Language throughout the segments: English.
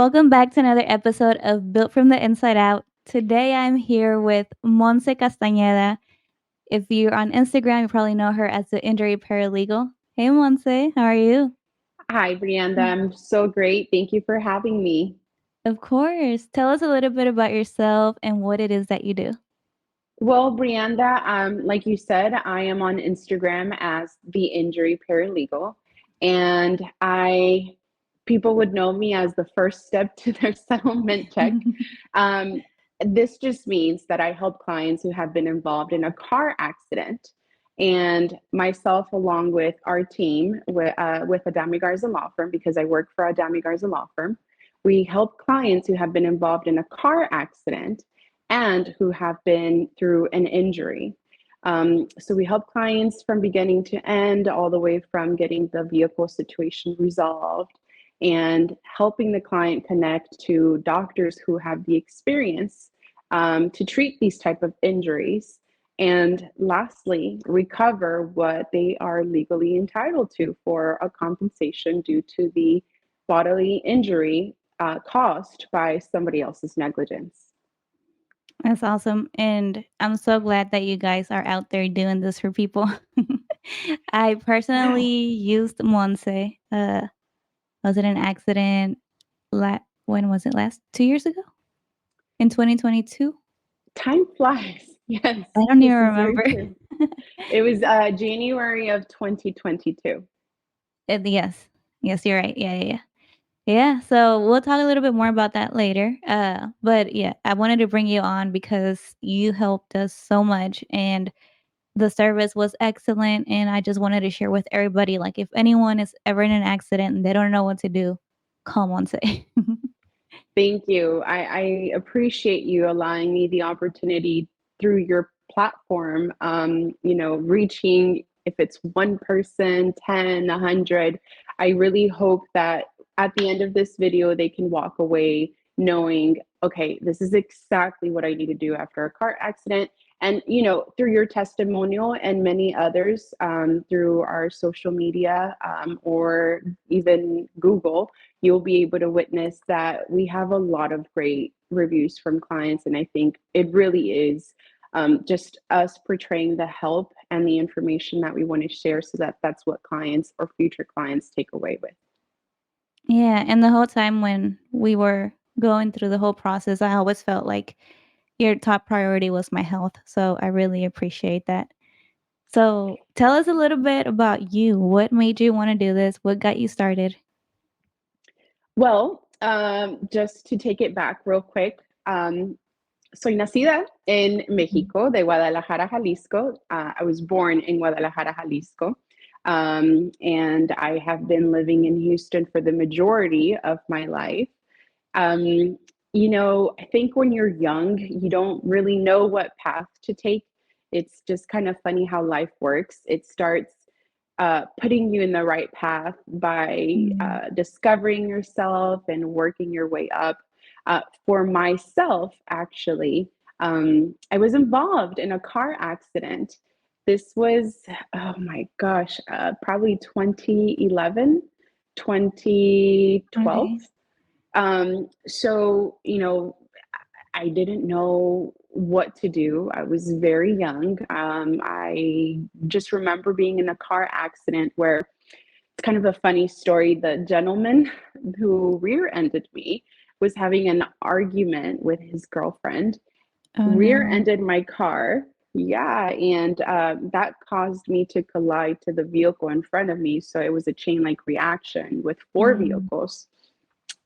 Welcome back to another episode of Built from the Inside Out. Today I'm here with Montse Castaneda. If you're on Instagram, you probably know her as the injury paralegal. Hey Montse, how are you? Hi, Brianda. I'm so great. Thank you for having me. Of course. Tell us a little bit about yourself and what it is that you do. Well, Brianda, like you said, I am on Instagram as the injury paralegal, and I people would know me as the first step to their settlement check. Um, this just means that I help clients who have been involved in a car accident, and myself, along with our team with Adami Garza Law Firm, because I work for Adami Garza Law Firm, we help clients who have been involved in a car accident and who have been through an injury. So we help clients from beginning to end, all the way from getting the vehicle situation resolved and helping the client connect to doctors who have the experience to treat these type of injuries. And lastly, recover what they are legally entitled to for a compensation due to the bodily injury caused by somebody else's negligence. That's awesome. And I'm so glad that you guys are out there doing this for people. I personally used Monse. Was it an accident? When was it last? 2 years ago? In 2022? Time flies. Yes, I don't even this is very remember. true. It was January of 2022. Yes. Yes, you're right. Yeah, yeah, yeah. Yeah, so we'll talk a little bit more about that later. But yeah, I wanted to bring you on because you helped us so much and the service was excellent. And I just wanted to share with everybody, like if anyone is ever in an accident and they don't know what to do, call Monse. Thank you. I appreciate you allowing me the opportunity through your platform, reaching if it's one person, 10, 100. I really hope that at the end of this video, they can walk away knowing, okay, this is exactly what I need to do after a car accident. And, through your testimonial and many others through our social media or even Google, you'll be able to witness that we have a lot of great reviews from clients. And I think it really is just us portraying the help and the information that we want to share so that that's what clients or future clients take away with. Yeah, and the whole time when we were going through the whole process, I always felt like your top priority was my health. So I really appreciate that. So tell us a little bit about you. What made you want to do this? What got you started? Well, just to take it back real quick, soy nacida en Mhm. México, de Guadalajara, Jalisco. I was born in Guadalajara, Jalisco. And I have been living in Houston for the majority of my life. Um, I think when you're young, you don't really know what path to take. It's just kind of funny how life works. It starts putting you in the right path by Mm. discovering yourself and working your way up. For myself, actually, I was involved in a car accident. This was, oh my gosh, probably 2011, 2012. Okay. So, I didn't know what to do. I was very young. I just remember being in a car accident where it's kind of a funny story. The gentleman who rear ended me was having an argument with his girlfriend, Oh, rear no. ended my car. Yeah, and that caused me to collide to the vehicle in front of me. So it was a chain like reaction with four Mm. vehicles.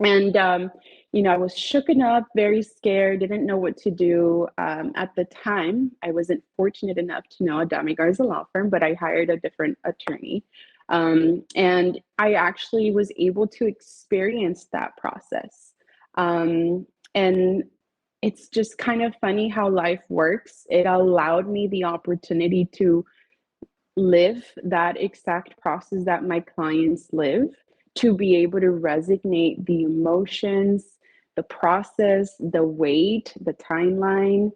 And, I was shooken up, very scared, didn't know what to do. At the time, I wasn't fortunate enough to know Adami Garza Law Firm, but I hired a different attorney. And I actually was able to experience that process. And it's just kind of funny how life works. It allowed me the opportunity to live that exact process that my clients live, to be able to resonate the emotions, the process, the weight, the timeline,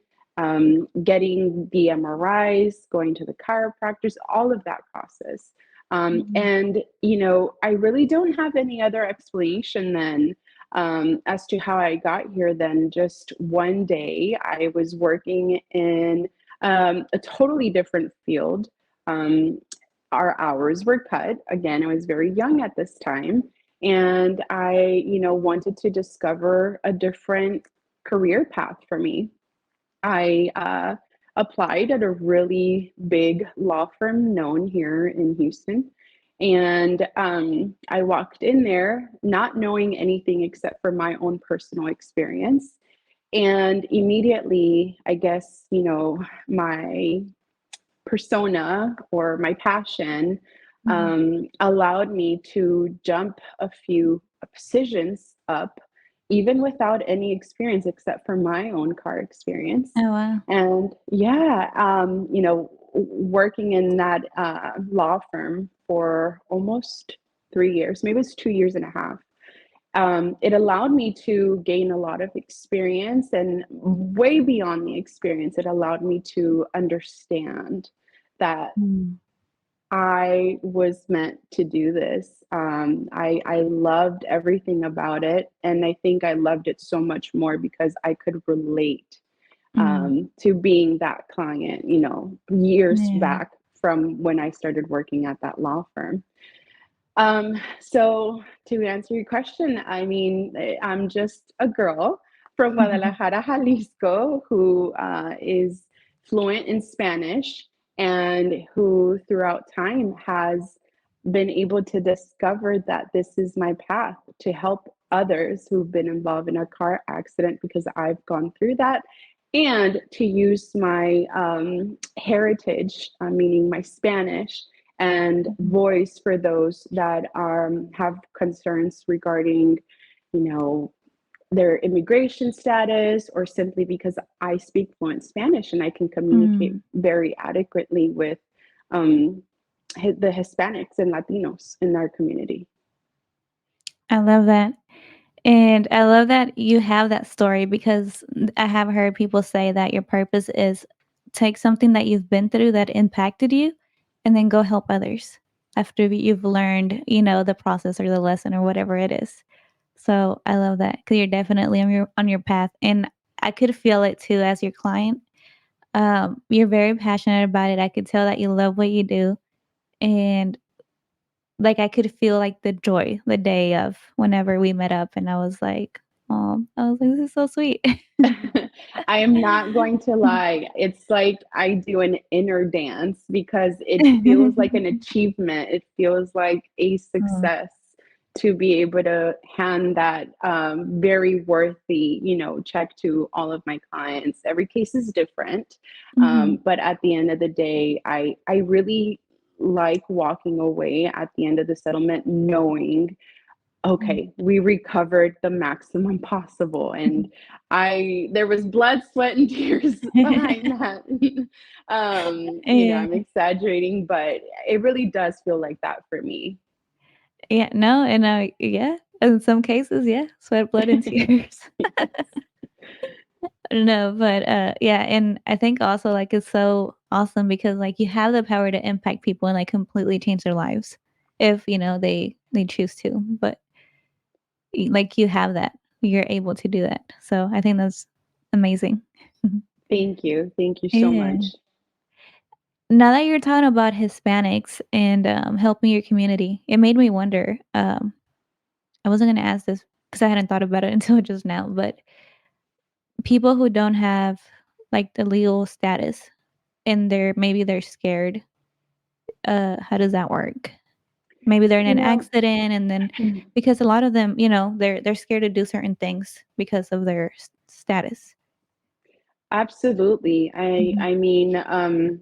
getting the MRIs, going to the chiropractors, all of that process. Mhm. And I really don't have any other explanation than As to how I got here, then just one day I was working in a totally different field. Um, our hours were cut. Again, I was very young at this time, and I, wanted to discover a different career path for me. I applied at a really big law firm known here in Houston. And I walked in there not knowing anything except for my own personal experience. And immediately, I guess, my persona or my passion Mhm. allowed me to jump a few positions up, even without any experience except for my own car experience. Oh, wow. And yeah, working in that law firm for almost 3 years, maybe it's 2 years and a half. It allowed me to gain a lot of experience, and way beyond the experience, it allowed me to understand that Mm. I was meant to do this. I loved everything about it, and I think I loved it so much more because I could relate Mm. to being that client, years Yeah. back from when I started working at that law firm. So to answer your question, I mean, I'm just a girl from Guadalajara, Jalisco, who is fluent in Spanish and who throughout time has been able to discover that this is my path to help others who've been involved in a car accident because I've gone through that, and to use my heritage, meaning my Spanish, and Mhm. voice for those that have concerns regarding, you know, their immigration status, or simply because I speak fluent Spanish and I can communicate Mm. very adequately with um, the Hispanics and Latinos in our community. I love that. And I love that you have that story because I have heard people say that your purpose is take something that you've been through that impacted you and then go help others after you've learned, the process or the lesson or whatever it is. So I love that because you're definitely on your path. And I could feel it too as your client. You're very passionate about it. I could tell that you love what you do. And like, I could feel, like, the joy the day of whenever we met up, and I was like, "This is so sweet." I am not going to lie. It's like I do an inner dance because it feels like an achievement. It feels like a Oh, success to be able to hand that very worthy, check to all of my clients. Every case is different, mhm, but at the end of the day, I really like walking away at the end of the settlement knowing, mm. okay, we recovered the maximum possible. And there was blood, sweat, and tears behind that. I'm Yeah, exaggerating, but it really does feel like that for me. yeah, no, and, yeah, in some cases, yeah, sweat, blood, and tears. Yes. No, but, yeah, and I think also, like, it's so awesome because, like, you have the power to impact people and, like, completely change their lives if, they choose to, but like, you have that. You're able to do that. So, I think that's amazing. Thank you. Thank you so Yeah. much. Now that you're talking about Hispanics and, helping your community, it made me wonder, I wasn't gonna ask this because I hadn't thought about it until just now, but people who don't have, like, the legal status and they're scared, how does that work? Maybe they're in You an know, accident and then because a lot of them, they're scared to do certain things because of their status. absolutely. I Mhm, I mean,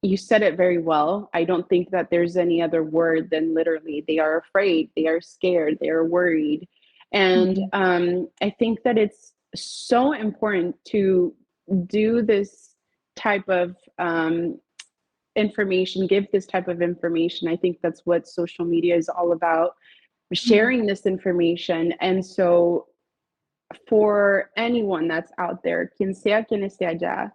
you said it very well. I don't think that there's any other word than literally they are afraid, they are scared, they are worried. And mhm, I think that it's so important to do this type of information, give this type of information. I think that's what social media is all about, mhm, sharing this information. And so for anyone that's out there, quien esté allá,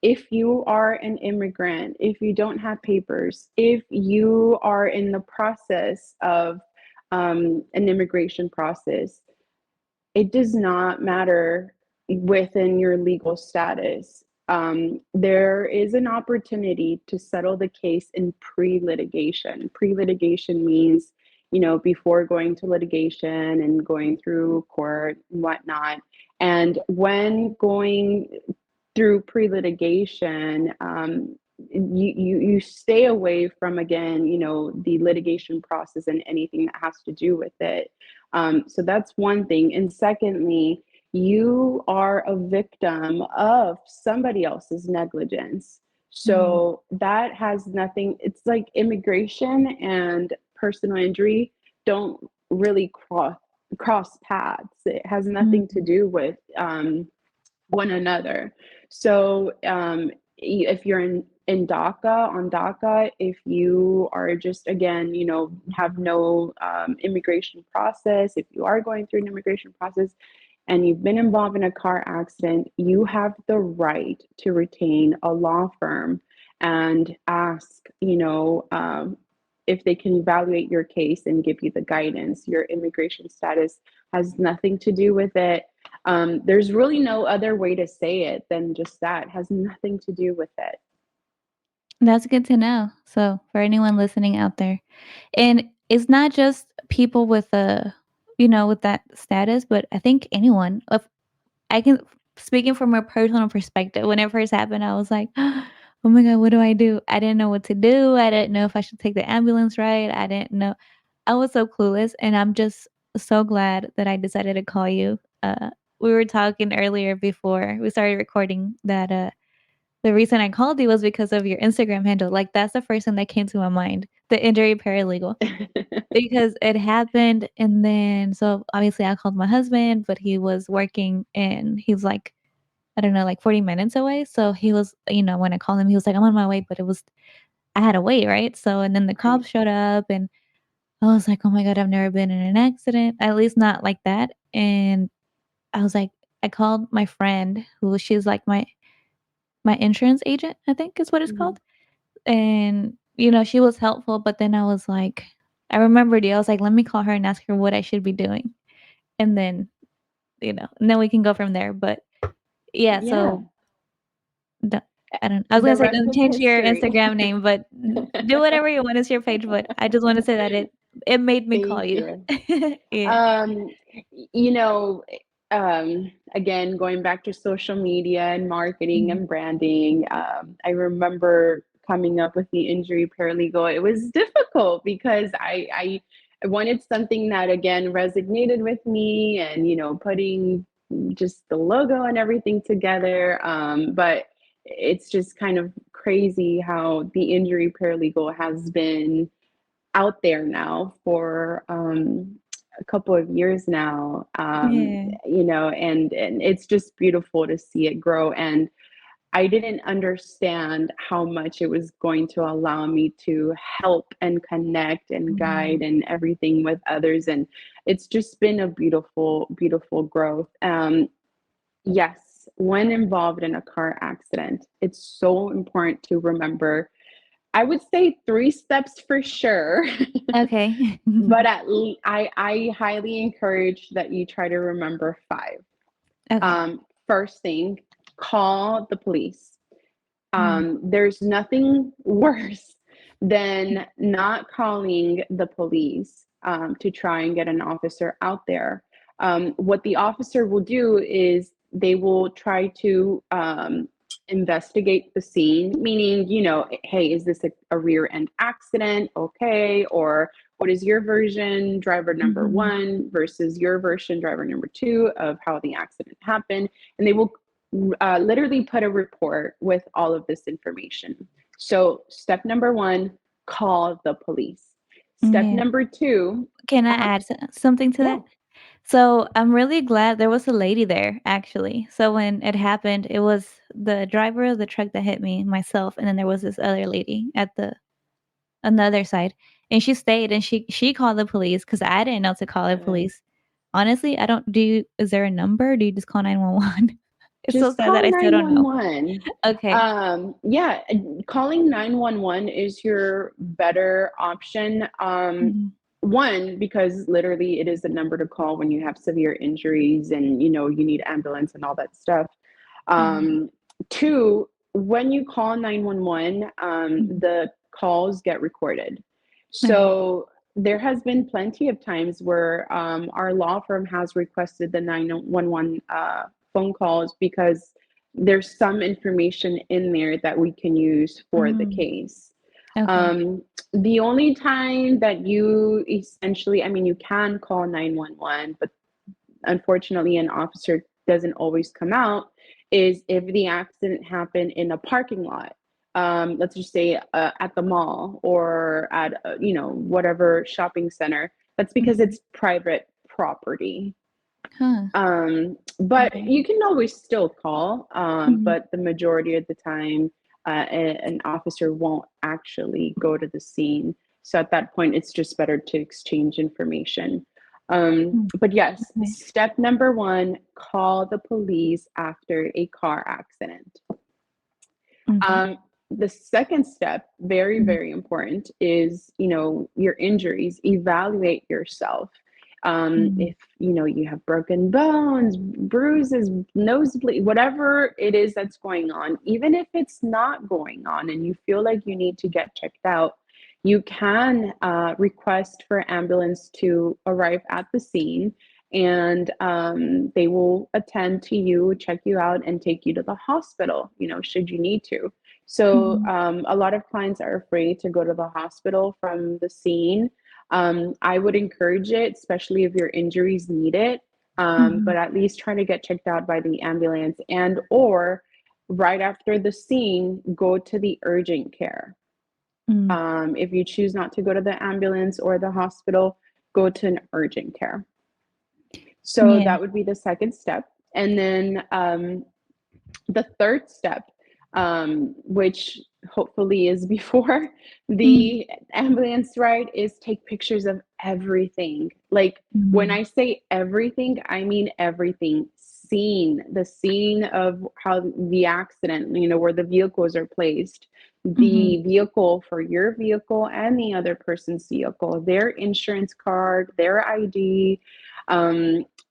if you are an immigrant, if you don't have papers, if you are in the process of an immigration process, it does not matter within your legal status. There is an opportunity to settle the case in pre-litigation. Pre-litigation means, before going to litigation and going through court and whatnot. And when going through pre-litigation, you stay away from, again, the litigation process and anything that has to do with it. So that's one thing. And secondly, you are a victim of somebody else's negligence. Mm, So that has nothing, it's like immigration and personal injury don't really cross paths. It has nothing to mhm, do with one another. So if you're in DACA, on DACA, if you are just, again, have no immigration process, if you are going through an immigration process and you've been involved in a car accident, you have the right to retain a law firm and ask, if they can evaluate your case and give you the guidance. Your immigration status has nothing to do with it. There's really no other way to say it than just that. It has nothing to do with it. that's good to know. So, for anyone listening out there, and it's not just people with with that status, but I think anyone. If I can speaking from a personal perspective, when it first happened, I was like, "Oh my god, what do I do?" I didn't know what to do. I didn't know if I should take the ambulance ride. I didn't know. I was so clueless, and I'm just so glad that I decided to call you. We were talking earlier before we started recording that the reason I called you was because of your Instagram handle. Like, that's the first thing that came to my mind, the injury paralegal, because it happened, and then so obviously I called my husband, but he was working and he's like, I don't know, like 40 minutes away. So he was, when I called him, he was like, I'm on my way, but I had to wait, right? So, and then the Right. cops showed up and I was like, oh my God, I've never been in an accident, at least not like that. And I was like, I called my friend she's like my insurance agent, I think is what it's Mhm. called. And, she was helpful, but then I was like, I remembered you. I was like, let me call her and ask her what I should be doing. And then, and then we can go from there. But yeah, Yeah. so the I don't I was gonna The say rest don't is change your history. Instagram name, but do whatever you want, it's your page, but I just wanna say that it made me call Thank you. you. Yeah. Um, you know, again, going back to social media and marketing Mhm. and branding, I remember coming up with the injury paralegal. It was difficult because I wanted something that, again, resonated with me and, putting just the logo and everything together. But it's just kind of crazy how the injury paralegal has been out there now for a couple of years now, Yeah. and it's just beautiful to see it grow. And I didn't understand how much it was going to allow me to help and connect and guide Mhm. and everything with others. And it's just been a beautiful, beautiful growth. Yes, when involved in a car accident, it's so important to remember, I would say 3 steps for sure. Okay. But I highly encourage that you try to remember 5. Okay. First thing, call the police. Mm. There's nothing worse than not calling the police to try and get an officer out there. What the officer will do is they will try to investigate the scene, meaning, hey, is this a rear end accident? Okay. Or what is your version, driver number Mhm. 1, versus your version, driver number 2, of how the accident happened? And they will literally put a report with all of this information. So, step number 1, call the police. Step Yeah. number 2, Can I uh-huh, add something to yeah, that? So, I'm really glad there was a lady there, actually. So, when it happened, it was the driver of the truck that hit me, myself, and then there was this other lady at the another side, and she stayed and she called the police because I didn't know to call the good. police. Honestly, I don't is there a number? Do you just call 911? It's so Just sad that call I still don't know. 911. Okay. Yeah, calling 911 is your better option. Mhm. One, because literally it is the number to call when you have severe injuries and you need ambulance and all that stuff. Mhm. Um, Two, when you call 911, Mhm. the calls get recorded. Okay. So there has been plenty of times where our law firm has requested the 911 phone calls because there's some information in there that we can use for the Mm. case. Okay. Um, the only time that you essentially, I mean, you can call 911, but unfortunately an officer doesn't always come out, is if the accident happened in a parking lot. Let's just say at the mall or at whatever shopping center. That's because Mhm. it's private property. Huh. But Okay. you can always still call, Mhm. but the majority of the time, an officer won't actually go to the scene. So at that point, it's just better to exchange information. Mm. But yes, Okay. step number one, call the police after a car accident. Okay. Um, the second step, very, Mhm. very important, is your injuries. Evaluate yourself. Mhm. If you have broken bones, bruises, nosebleed, whatever it is that's going on, even if it's not going on and you feel like you need to get checked out, you can request for ambulance to arrive at the scene, and they will attend to you, check you out, and take you to the hospital, should you need to. So Mhm. a lot of clients are afraid to go to the hospital from the scene. I would encourage it, especially if your injuries need it, but Mhm. at least try to get checked out by the ambulance, and or right after the scene, go to the urgent care. Mm. If you choose not to go to the ambulance or the hospital, go to an urgent care. So Yeah. that would be the second step. And then the third step, which hopefully is before Mhm. the ambulance ride, is take pictures of everything. Like when Mhm. I say everything, I mean everything. The scene of how the accident, where the vehicles are placed, Mhm. the vehicle for your vehicle and the other person's vehicle, their insurance card, their ID.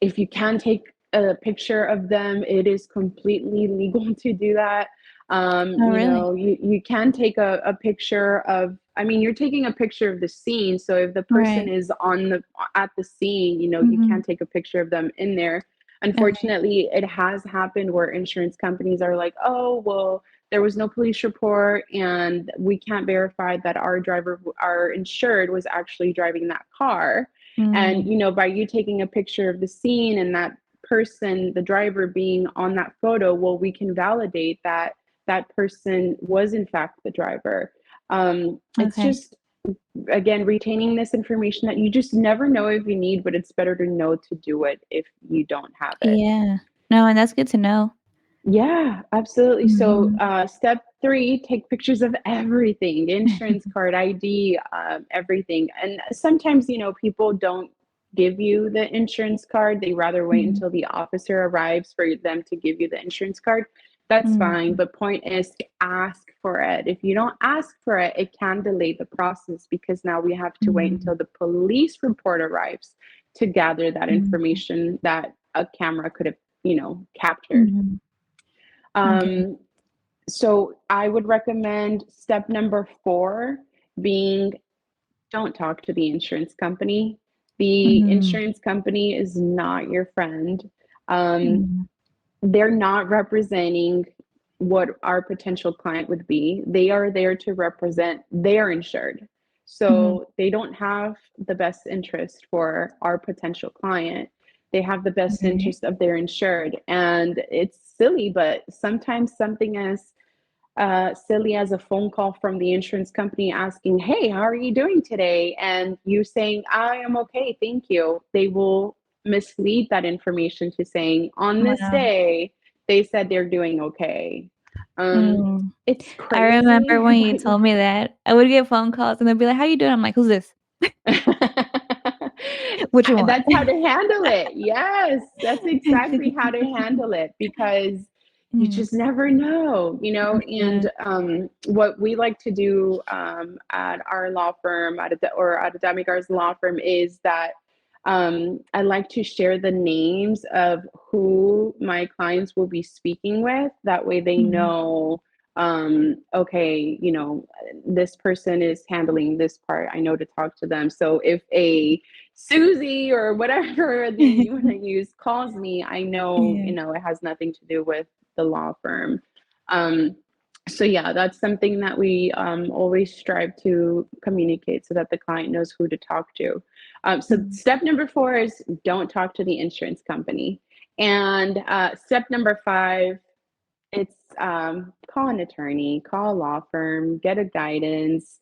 If you can take a picture of them, it is completely legal to do that. Oh, really? You can take a picture of, I mean, you're taking a picture of the scene. So if the person Right. is at the scene, you can Mhm. take a picture of them in there. Okay. Unfortunately, it has happened where insurance companies are like, oh, well, there was no police report and we can't verify that our insured was actually driving that car. And, Mm. by you taking a picture of the scene and that person, the driver, being on that photo, well, we can validate that that person was in fact the driver. It's Okay. just, again, retaining this information that you just never know if you need, but it's better to know to do it if you don't have it. Yeah. No, and that's good to know. Yeah, absolutely. So, Mhm. step three, take pictures of everything, insurance card, ID, everything. And sometimes, people don't give you the insurance card. They rather wait Mhm. until the officer arrives for them to give you the insurance card. That's fine. Mhm. But point is to ask for it. If you don't ask for it, it can delay the process because now we have to wait Mhm. until the police report arrives to gather that Okay. information that a camera could have, captured. Mhm. Okay. Um, so I would recommend step number four being, don't talk to the insurance company. The Mhm. insurance company is not your friend. Um, Mhm. they're not representing what our potential client would be. They are there to represent their insured. Mhm. So they don't have the best interest for our potential client. They have the best Right. interest of their insured. And it's silly, but sometimes something as silly as a phone call from the insurance company asking, hey, how are you doing today? And you saying, I am okay, thank you. They will mislead that information to saying, on this Wow. day, they said they're doing okay. Um, Mm. it's I crazy, remember when you but told me that. I would get phone calls and they'd be like, "How you doing?" I'm like, "Who's this? What you want?" That's how to handle it. Yes, that's exactly how to handle it because you Mm. just never know, Yeah. and what we like to do at our law firm, or at a Timecodes law firm, is that I like to share the names of who my clients will be speaking with. That way they Mhm. know, okay, this person is handling this part. I know to talk to them. So if a Susie or whatever name you want to use calls me, I know, Yeah. it has nothing to do with the law firm. Um, so yeah, that's something that we always strive to communicate so that the client knows who to talk to. So Mhm. step number 4 is don't talk to the insurance company. And step number 5, it's call an attorney, call a law firm, get a guidance,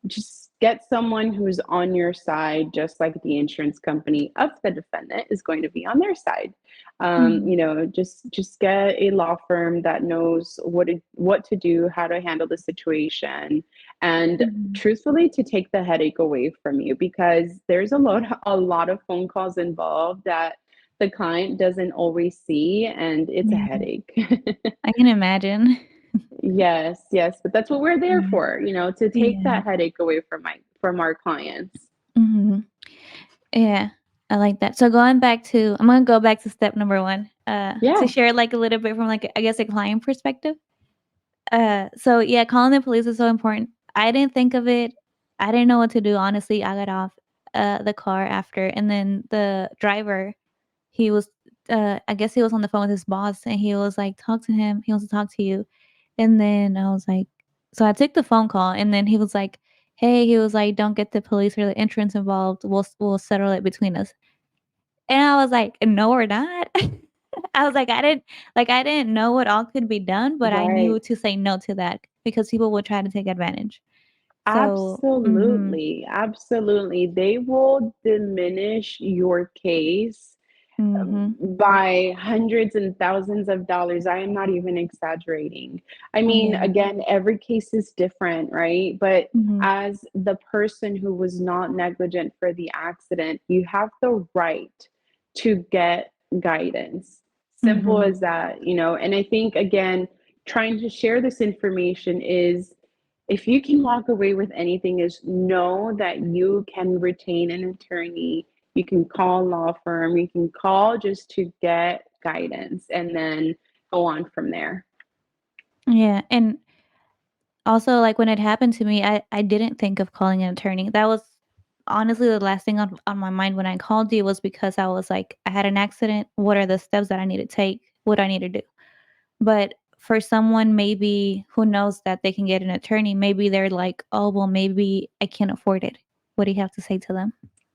just get someone who's on your side, just like the insurance company of the defendant is going to be on their side. Mhm. Just get a law firm that knows what to do, how to handle the situation, and Mhm. truthfully, to take the headache away from you, because there's a lot of phone calls involved that the client doesn't always see, and it's a Yeah. headache. I can imagine. Yes, yes, but that's what we're there Yeah. for, to take Yeah. that headache away from our clients. Mhm. Yeah. I like that. So going back to I'm gonna go back to step number 1, to Yeah, share, like, a little bit from, like, I guess, a client perspective. So yeah, calling the police is so important. I didn't think of it. I didn't know what to do, honestly. I got off, the car after, and then the driver, he was, I guess he was on the phone with his boss, and he was like, "Talk to him. He wants to talk to you." And then I was like so I took the phone call, and then he was like, "Hey," he was like, "Don't get the police or the insurance involved. We'll settle it between us." And I was like, "No, we're not." I was like, I didn't know what all could be done, but I right. knew to say no to that because people would try to take advantage. So mhm, Absolutely, absolutely. They will diminish your case mhm, by hundreds and thousands of dollars. I am not even exaggerating. I mean, yeah, again, every case is different, right? But mhm, as the person who was not negligent for the accident, you have the right to get guidance. Simple mhm, as that, And I think, again, trying to share this information is, if you can walk away with anything, is know that you can retain an attorney, you can call a law firm, you can call just to get guidance, and then go on from there. yeah, and also, like, when it happened to me, I didn't think of calling an attorney. That was honestly the last thing on my mind when I called you was because I was like, "I had an accident. What are the steps that I need to take? What do I need to do?" But for someone maybe who knows that they can get an attorney, maybe they're like, "Oh, well, maybe I can't afford it." What do you have to say to them?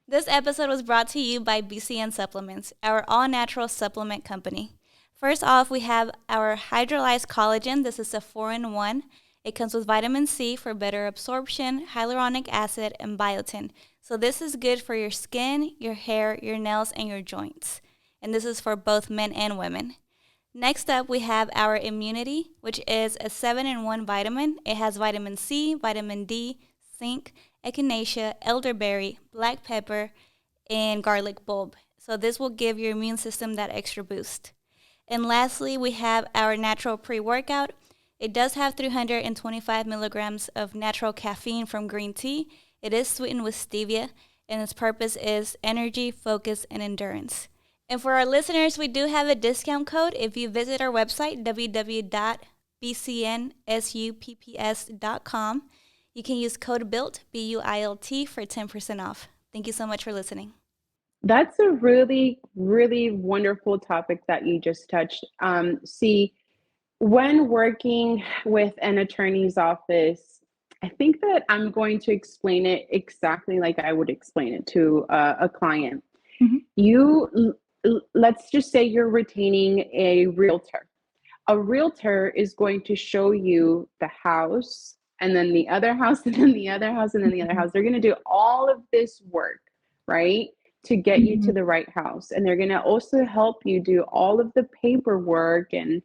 This episode was brought to you by BCN Supplements, our all natural supplement company. First off, we have our hydrolyzed collagen. This is a 4-in-1. It comes with vitamin C for better absorption, hyaluronic acid, and biotin. So, this is good for your skin, your hair, your nails, and your joints. And this is for both men and women. Next up, we have our immunity, which is a 7-in-1 vitamin. It has vitamin C, vitamin D, zinc, echinacea, elderberry, black pepper, and garlic bulb. So this will give your immune system that extra boost. And lastly, we have our natural pre-workout. It does have 325 milligrams of natural caffeine from green tea. It is sweetened with stevia, and its purpose is energy, focus, and endurance. And for our listeners, we do have a discount code. If you visit our website, www.bcnsupps.com, you can use code BUILT, BUILT, for 10% off. Thank you so much for listening. That's a really, really wonderful topic that you just touched. See, when working with an attorney's office, I think that I'm going to explain it exactly like I would explain it to a client. Mhm, Let's just say you're retaining a realtor. A realtor is going to show you the house, and then the other house, and then the other house, and then the other mhm, house. They're going to do all of this work, right, to get you to mhm, the right house. And they're going to also help you do all of the paperwork and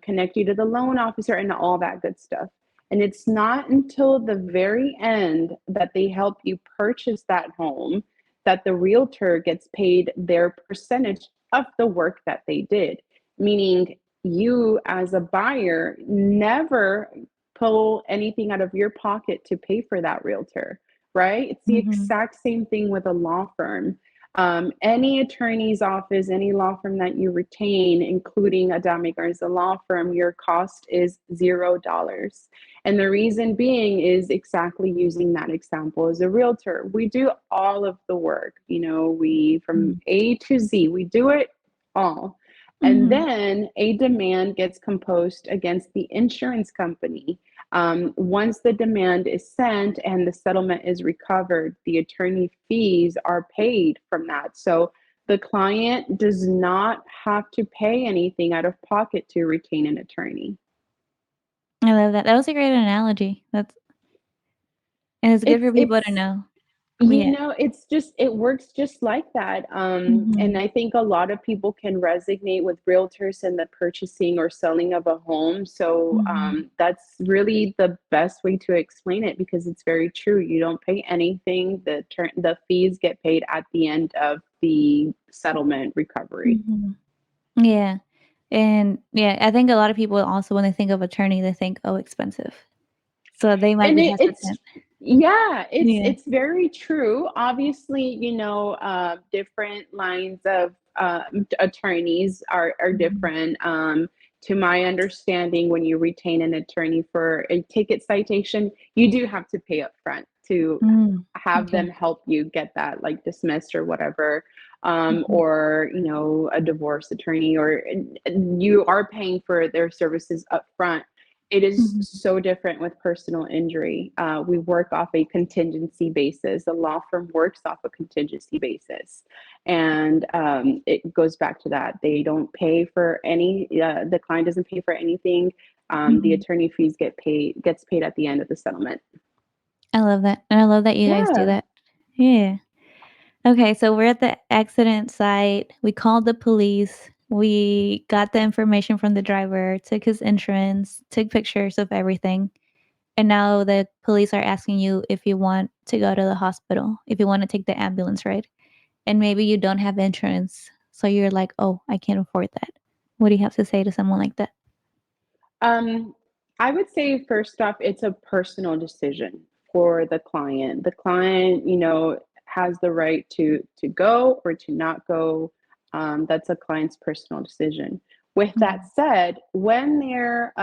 connect you to the loan officer and all that good stuff. And it's not until the very end that they help you purchase that home that the realtor gets paid their percentage of the work that they did. meaning you as a buyer never pull anything out of your pocket to pay for that realtor, right? It's the Mhm. exact same thing with a law firm. Any attorney's office, any law firm that you retain, including a Dame Garza law firm, your cost is $0. And the reason being is exactly using that example as a realtor. We do all of the work, we from Mhm. A to Z, we do it all. And Mhm. then a demand gets composed against the insurance company. Once the demand is sent and the settlement is recovered, the attorney fees are paid from that. So the client does not have to pay anything out of pocket to retain an attorney. I love that. That was a great analogy. That's and it's good It's for people to it's know. Yeah. It's just it works just like that. And Mhm. I think a lot of people can resonate with realtors and the purchasing or selling of a home. So Mhm. that's really the best way to explain it because it's very true. You don't pay anything. The fees get paid at the end of the settlement recovery. Mhm. Yeah. And, yeah, I think a lot of people also, when they think of attorney, they think, "Oh, expensive." So they might And be it's hesitant. yeah, Yeah. it's very true. Obviously, different lines of attorneys are Mhm. different. To my understanding, when you retain an attorney for a ticket citation, you do have to pay up front to Mm. have Okay. them help you get that like dismissed or whatever. Mhm. Or a divorce attorney, or you are paying for their services up front. It is Mhm. so different with personal injury. We work off a contingency basis. The law firm works off a contingency basis, and it goes back to that. They don't pay for any. The client doesn't pay for anything. The Mhm. attorney fees gets paid at the end of the settlement. I love that, and I love that you guys do Yeah. that. Yeah. Okay, so we're at the accident site. We called the police. We got the information from the driver, took his insurance, took pictures of everything. And now the police are asking you if you want to go to the hospital, if you want to take the ambulance ride. And maybe you don't have insurance. So you're like, oh, I can't afford that. What do you have to say to someone like that? Um, I would say first off, it's a personal decision for the client. The client, has the right to go or to not go. That's a client's personal decision. With that Mhm. said, when there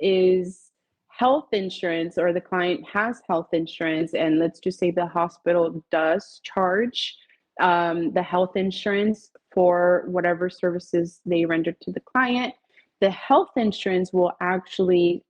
is health insurance or the client has health insurance, and let's just say the hospital does charge the health insurance for whatever services they render to the client, the health insurance will actually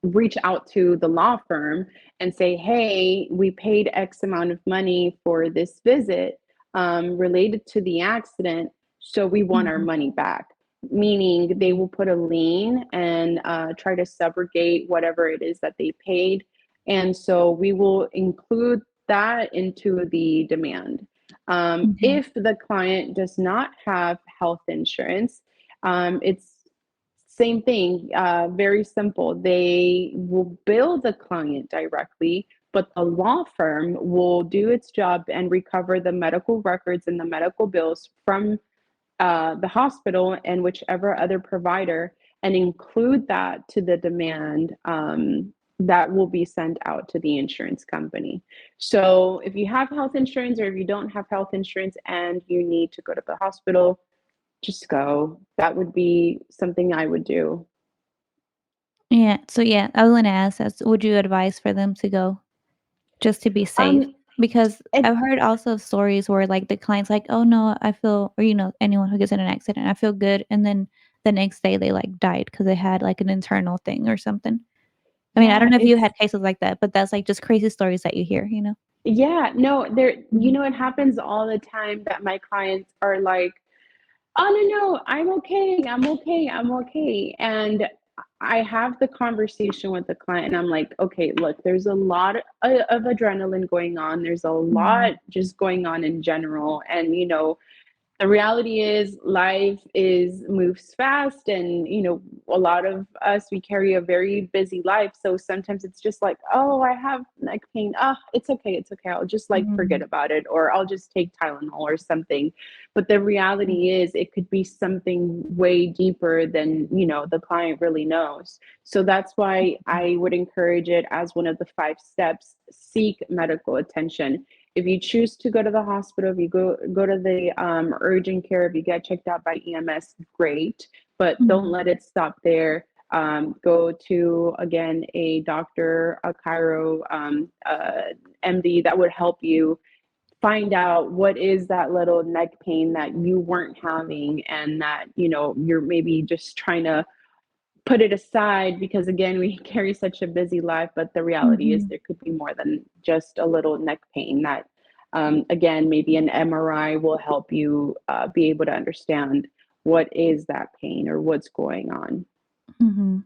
reach out to the law firm and say, hey, we paid X amount of money for this visit related to the accident, so we want our Mhm. money back. Meaning they Mhm. will put a lien and try to subrogate whatever it is that they paid. And so we will include that into the demand. Okay. If the client does not have health insurance, it's same thing, very simple. They will bill the client directly, but the law firm will do its job and recover the medical records and the medical bills from the hospital and whichever other provider and include that to the demand that will be sent out to the insurance company. So if you have health insurance or if you don't have health insurance and you need to go to the hospital, just go. That would be something I would do. Yeah. So yeah, I was gonna ask that. Would you advise for them to go just to be safe? Um, Because it I've heard also of stories where like the client's like, "Oh no, I feel," or anyone who gets in an accident, "I feel good," and then the next day they like died because they had like an internal thing or something. I mean, I don't yeah, know if you it's had cases like that, but that's like just crazy stories that you hear? yeah, no, Mhm. it happens all the time that my clients are like, "Oh, no, no, I'm okay, I'm okay, I'm okay." And I have the conversation with the client and I'm like, "Okay, look, there's a lot of adrenaline going on. There's a Mhm. lot just going on in general. And, the reality is life is moves fast, and a lot of us, we carry a very busy life, so sometimes it's just like, oh, I have neck pain, it's okay, I'll just like forget Mhm. about it, or I'll just take Tylenol or something. But the reality is it could be something way deeper than the client really knows. So that's why I would encourage it as one of the 5 steps: seek medical attention. If you choose to go to the hospital, if you go to the urgent care, if you get checked out by EMS, great, but don't Mhm. let it stop there. Go to, again, a doctor, a chiro, MD that would help you find out what is that little neck pain that you weren't having, and that you're maybe just trying to put it aside because, again, we carry such a busy life. But the reality is Mhm. there could be more than just a little neck pain that, again, maybe an MRI will help you be able to understand what is that pain or what's going on. Mhm.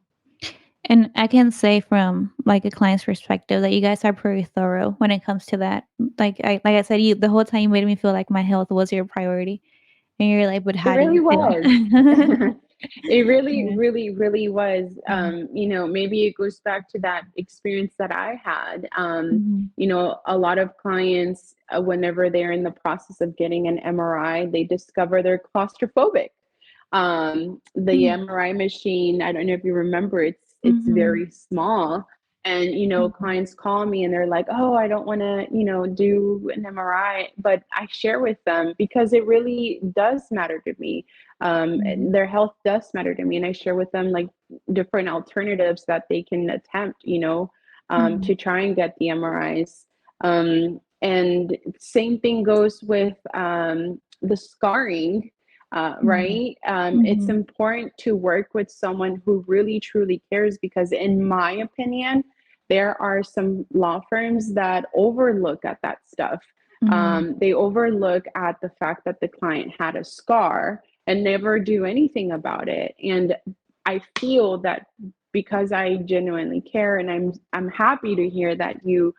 And I can say from, like, a client's perspective that you guys are pretty thorough when it comes to that. Like I said, you the whole time you made me feel like my health was your priority, and you're like, "But It how do really you was. feel?" It really, Yeah. really, really was. Mhm. Maybe it goes back to that experience that I had. Mhm. A lot of clients, whenever they're in the process of getting an MRI, they discover they're claustrophobic. The Mm. MRI machine, I don't know if you remember, it's Mhm. very small. And Mhm. clients call me and they're like, "Oh, I don't want to, do an MRI," but I share with them because it really does matter to me. Mhm. Their health does matter to me, and I share with them like different alternatives that they can attempt, to Mhm. try and get the MRIs. And same thing goes with the scarring. Mhm. Right? It's Mhm. important to work with someone who really truly cares, because, in my opinion, there are some law firms that overlook at that stuff. Mhm. They overlook at the fact that the client had a scar and never do anything about it. And I feel that, because I genuinely care, and I'm happy to hear that you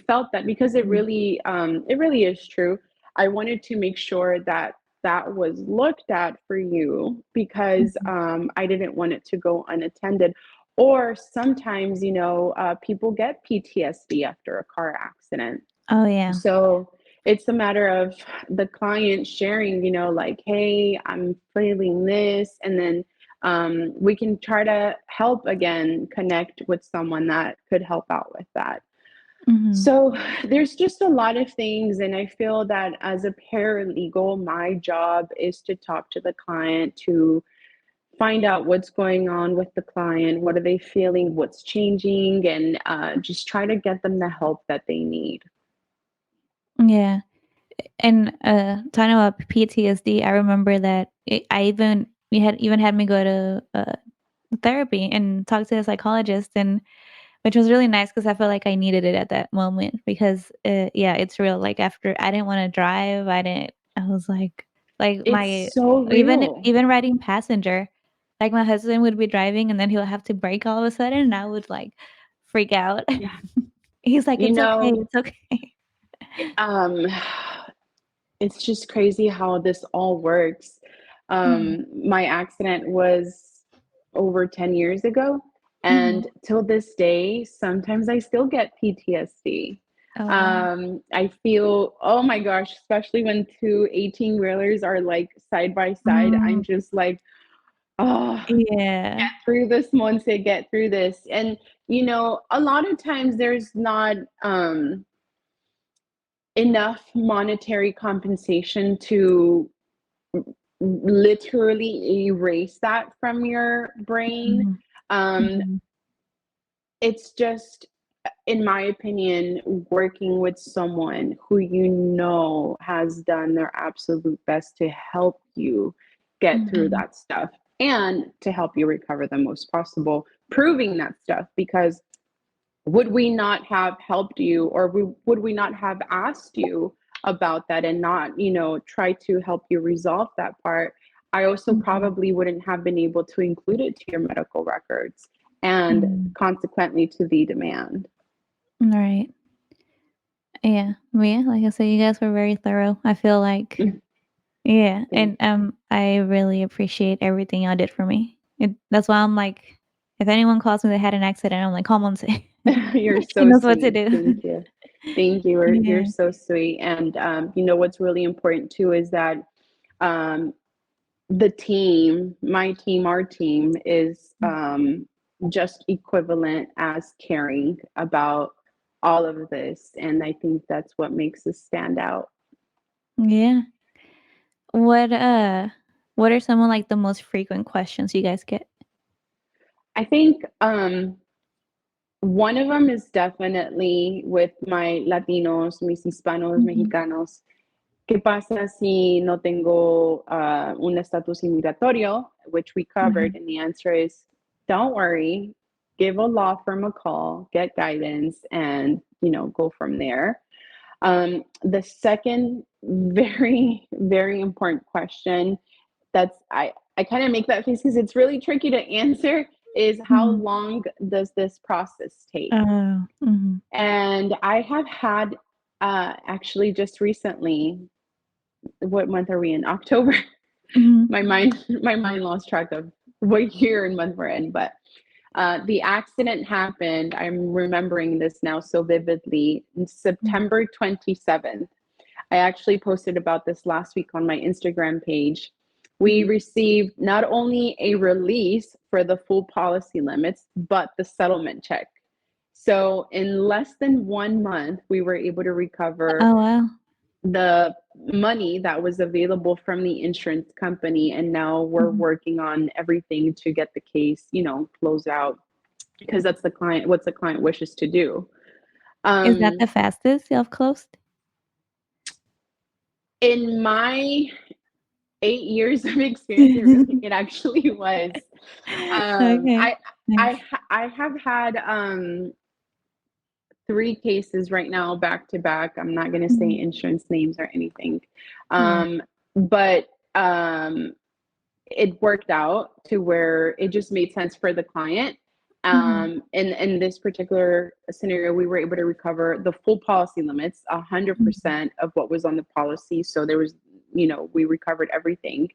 felt that, because Mhm. it really is true. I wanted to make sure that that was looked at for you, because Mhm. I didn't want it to go unattended. Or sometimes, people get PTSD after a car accident. Oh, yeah. So it's a matter of the client sharing, like, "Hey, I'm feeling this." And then we can try to help, again, connect with someone that could help out with that. Mhm. So there's just a lot of things. And I feel that as a paralegal, my job is to talk to the client, to find out what's going on with the client, what are they feeling, what's changing, and just try to get them the help that they need. Yeah. And, talking about PTSD, I remember that I even you had even had me go to, therapy and talk to a psychologist, and which was really nice because I felt like I needed it at that moment because, yeah, it's real. Like, after I didn't wanna drive, I was like, my It's so real. even riding passenger, like, my husband would be driving, and then he'll have to brake all of a sudden, and I would, like, freak out. Yeah. He's like, You "It's okay, know, it's okay." um, it's just crazy how this all works. Mhm. My accident was over 10 years ago, Mhm. and till this day, sometimes I still get PTSD. Oh, wow. I feel, oh my gosh, especially when two 18-wheelers are like side by side, I'm Mm, just like, oh, yeah. get through this, Montse, get through this. And, a lot of times there's not enough monetary compensation to literally erase that from your brain. Mhm. Um, Mhm. it's just, in my opinion, working with someone who has done their absolute best to help you get through Mhm. that stuff and to help you recover the most possible, proving that stuff. Because would we not have helped you, or would we not have asked you about that and not try to help you resolve that part, I also Mhm. probably wouldn't have been able to include it to your medical records, and Mhm. consequently to the demand. Right. Yeah. Well, yeah, like I said, you guys were very thorough. I feel like Mm. Yeah, Thank and, I really appreciate everything y'all did for me. That's why I'm like, if anyone calls me that had an accident, I'm like, "Call Montse." You're She so knows what to sweet. do. Thank you. Thank you. You're Yeah. so sweet. And you know what's really important too is that um, the team, my team, our team is just equivalent as caring about all of this. And I think that's what makes us stand out. Yeah. What, what are some of, like, the most frequent questions you guys get? I think one of them is definitely with my Latinos, mis hispanos, Mhm, mexicanos. ¿Qué pasa si no tengo un estatus inmigratorio? Which we covered. mhm, And the answer is don't worry, give a law firm a call, get guidance, and go from there. The second very, very important question that's I kind of make that face because it's really tricky to answer is how mhm. long does this process take? Oh, mhm, And I have had actually just recently, what month are we in? October. mhm, My mind lost track of what year and month we're in, but the accident happened. I'm remembering this now so vividly. In mm, September 27th, I actually posted about this last week on my Instagram page. We mhm. received not only a release for the full policy limits, but the settlement check. So in less than 1 month, we were able to recover Oh, wow. the money that was available from the insurance company. And now we're Mhm. working on everything to get the case, closed out because that's what the client wishes to do. Is that Um, the fastest y'all have closed? in my 8 years of experience, it actually was. Um, Okay, I nice. I have had three cases right now back to back. I'm not going to say Mhm. insurance names or anything, Yeah. but it worked out to where it just made sense for the client. Mhm, In this particular scenario, we were able to recover the full policy limits, mhm, 100% of what was on the policy. So there was, we recovered everything.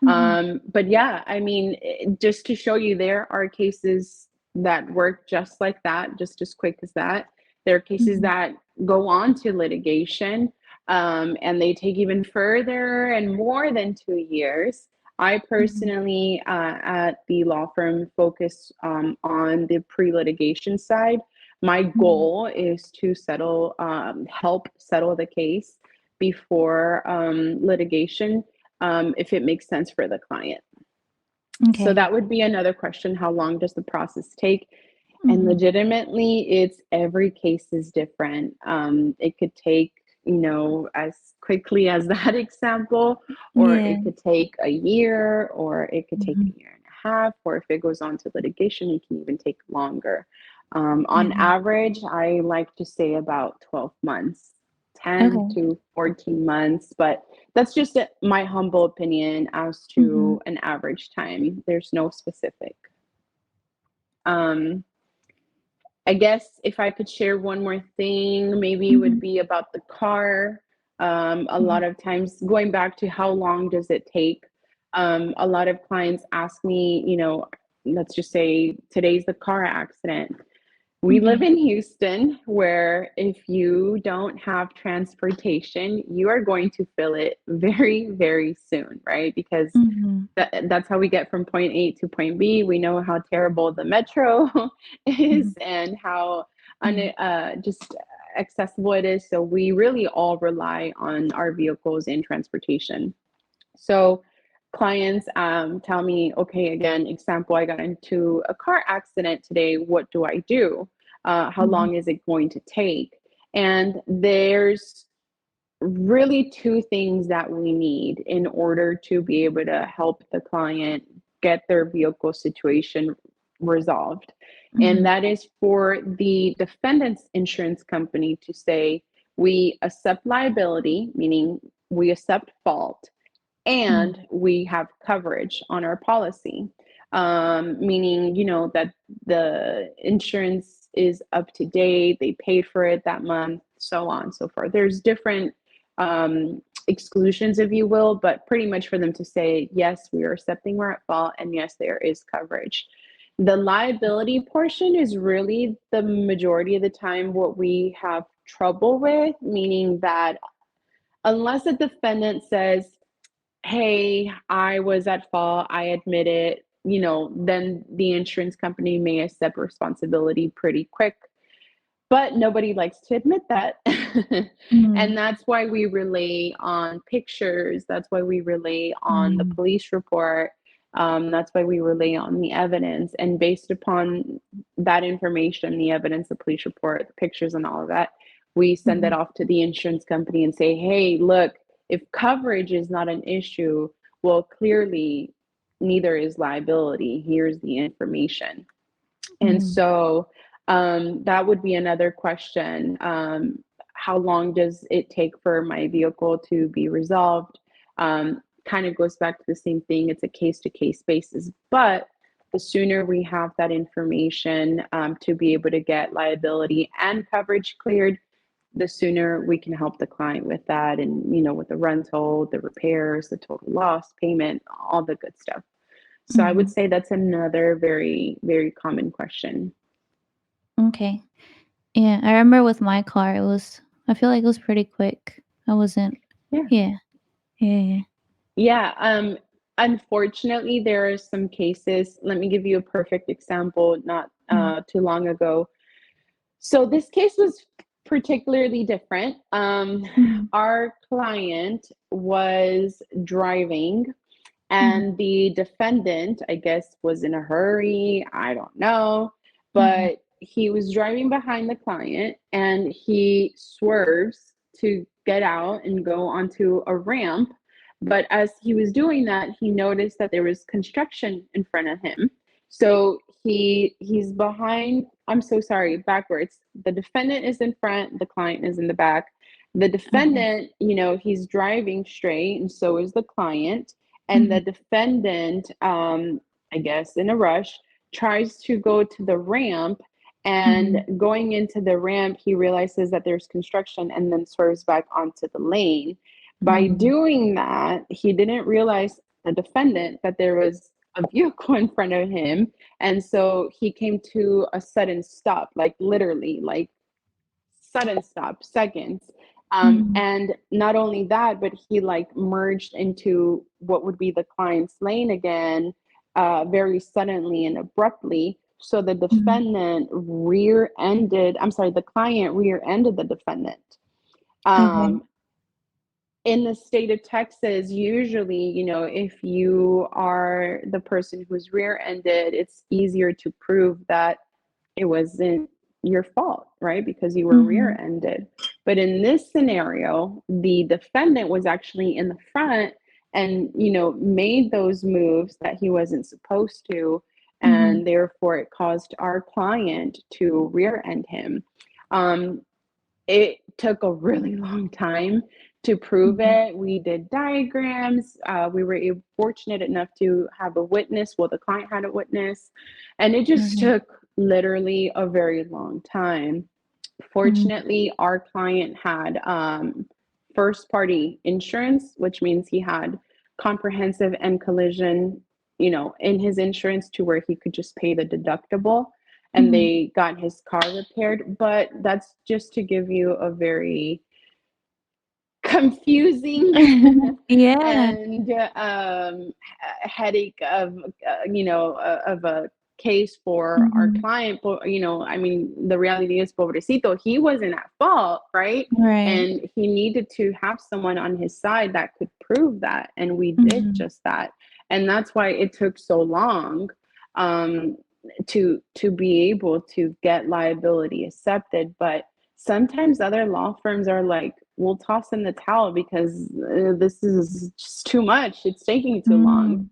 mhm, But yeah, I mean, just to show you, there are cases that work just like that, just as quick as that. There are cases mhm, that go on to litigation, and they take even further and more than 2 years. I mhm, personally, at the law firm, focus on the pre-litigation side. My mhm. goal is to help settle the case before litigation, if it makes sense for the client. So Okay. that would be another question. How long does the process take? And Mhm. legitimately, it's every case is different. It could take, as quickly as that example, or Yeah. it could take a year, or it could take Mhm. a year and a half, or if it goes on to litigation, it can even take longer. On Yeah. average, I like to say about 12 months, 10 Okay. to 14 months, but that's just my humble opinion as Mhm. to an average time. There's no specific. Um, I guess if I could share one more thing, maybe it would Mhm. be about the car. A lot Mhm. of times, going back to how long does it take? A lot of clients ask me, let's just say today's the car accident. We live Okay. in Houston, where if you don't have transportation, you are going to feel it very, very soon, right? Because Mhm. that's how we get from point A to point B. We know how terrible the metro is Mhm. and how Yeah. just accessible it is. So we really all rely on our vehicles and transportation. So clients tell me, okay, again, example, I got into a car accident today. What do I do? How Mhm. long is it going to take? And there's really two things that we need in order to be able to help the client get their vehicle situation resolved. And Mhm. that is for the defendant's insurance company to say, we accept liability, meaning we accept fault, Mhm. and we have coverage on our policy, meaning that the insurance is up to date, they paid for it that month, so on and so forth. There's different exclusions, if you will, but pretty much for them to say, yes, we are accepting we're at fault, and yes, there is coverage. The liability portion is really the majority of the time what we have trouble with, meaning that unless a defendant says, hey, I was at fault, I admit it, then the insurance company may accept responsibility pretty quick. But nobody likes to admit that. Mhm. And that's why we rely on pictures. That's why we rely on the Mhm. police report. That's why we rely on the evidence. And based upon that information, the evidence, the police report, the pictures, and all of that, we send that Mhm. off to the insurance company and say, hey, look, if coverage is not an issue, well, clearly neither is liability. Here's the information. And Mhm. so that would be another question. How long does it take for my vehicle to be resolved? Kind of goes back to the same thing. It's a case to case basis. But the sooner we have that information to be able to get liability and coverage cleared, the sooner we can help the client with that, and with the rental, the repairs, the total loss payment, all the good stuff. So I would Mhm. say that's another very, very common question. Okay. Yeah, I remember with my car, I feel like it was pretty quick. I wasn't Yeah. yeah. Yeah, yeah. Yeah. Unfortunately, there are some cases. Let me give you a perfect example, not Mhm. too long ago. So this case was particularly different. Mhm. Our client was driving, Mhm. and the defendant, I guess, was in a hurry. I don't know. Mhm. But he was driving behind the client, and he swerves to get out and go onto a ramp. But as he was doing that, he noticed that there was construction in front of him. So he's behind. I'm so sorry, backwards. The defendant is in front, the client is in the back. The Okay. defendant, he's driving straight, and so is the client. And the Mhm. defendant, I guess in a rush, tries to go to the ramp. And Mhm. going into the ramp, he realizes that there's construction and then swerves back onto the lane. By Mhm. doing that, he didn't realize, the defendant, that there was a vehicle in front of him. And so he came to a sudden stop, like literally, like sudden stop, seconds. Mhm. And not only that, but he like merged into what would be the client's lane again, very suddenly and abruptly. So the Mhm. defendant I'm sorry, the client rear ended the defendant. Okay. Um, in the state of Texas, usually, if you are the person who's rear ended, it's easier to prove that it wasn't your fault, right? Because you were rear Mhm. ended. But in this scenario, the defendant was actually in the front and, made those moves that he wasn't supposed to. Mhm. And therefore, it caused our client to rear end him. Um, it took a really long time to prove Mhm. it. We did diagrams. We were fortunate enough to have a witness. Well, the client had a witness, and it just Mhm. took literally a very long time. Mhm. Fortunately, our client had first party insurance, which means he had comprehensive and collision, in his insurance, to where he could just pay the deductible, and Mhm. they got his car repaired. But that's just to give you a very confusing Yeah. and headache of of a case for our Mhm. client. But I mean, the reality is, pobrecito, he wasn't at fault, right? Right. And he needed to have someone on his side that could prove that, and we did Mhm. just that. And that's why it took so long um to be able to get liability accepted. But sometimes other law firms are like, we'll toss in the towel because this is just too much. It's taking too long. Mm.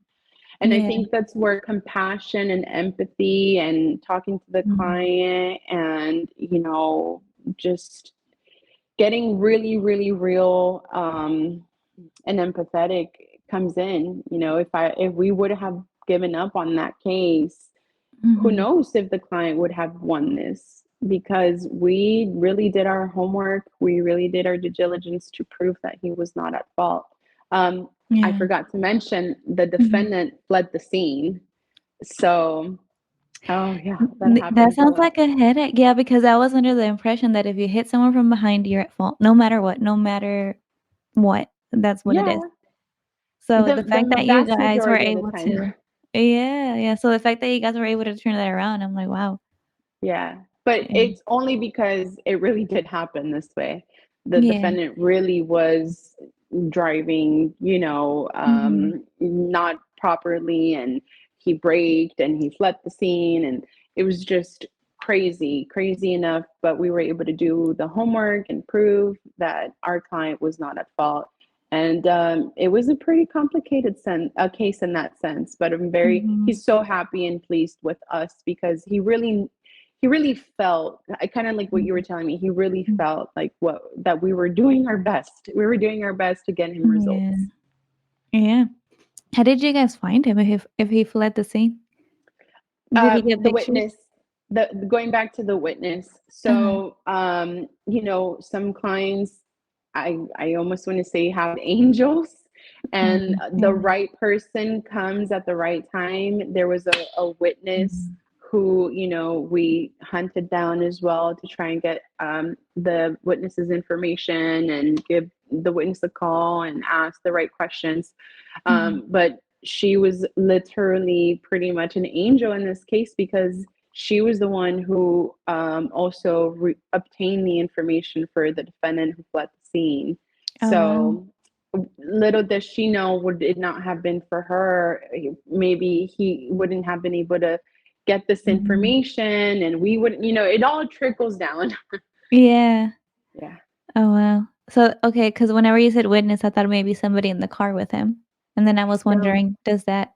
And I Yeah. think that's where compassion and empathy and talking to the Mhm. client and, just getting really, really real and empathetic comes in. If we would have given up on that case, who Mhm. knows if the client would have won this. because we really did our homework. We really did our due diligence to prove that he was not at fault. Um, I Yeah. forgot to mention the Mhm. defendant fled the scene. So, oh yeah, that That happens a sounds lot. like a headache. Yeah, because I was under the impression that if you hit someone from behind, you're at fault, no matter what, no matter what. That's what it is. Yeah, So the fact the that you vast guys were majority of the able time. to yeah, yeah, so the fact that you guys were able to turn that around, I'm like, "Wow." Yeah, but Yeah. it's only because it really did happen this way. The Yeah. defendant really was driving, Mhm. not properly, and he braked and he fled the scene, and it was just crazy, crazy enough. But we were able to do the homework and prove that our client was not at fault. And it was a pretty complicated case in that sense. But Mhm. he's so happy and pleased with us because he really felt, I kind of like what you were Mhm. telling me. He really Mhm. felt like what that we were doing our best. We were doing our best to get him Yeah. results. Yeah. How did you guys find him if he fled the scene? Did he get The pictures? witness, the going back to the witness. Uh-huh. So, some clients, I almost want to say have angels, and the Yeah. right person comes at the right time. There was a witness Mhm. who, we hunted down as well to try and get the witness's information and give the witness a call and ask the right questions. Mhm. But she was literally pretty much an angel in this case because she was the one who also obtained the information for the defendant who fled the scene. Oh, wow. So little does she know, would it not have been for her, maybe he wouldn't have been able to get this Mhm. information, and we wouldn't, it all trickles down. Yeah. Yeah. Oh, wow. So, okay, because whenever you said witness, I thought maybe somebody in the car with him, and then I was No, wondering, does that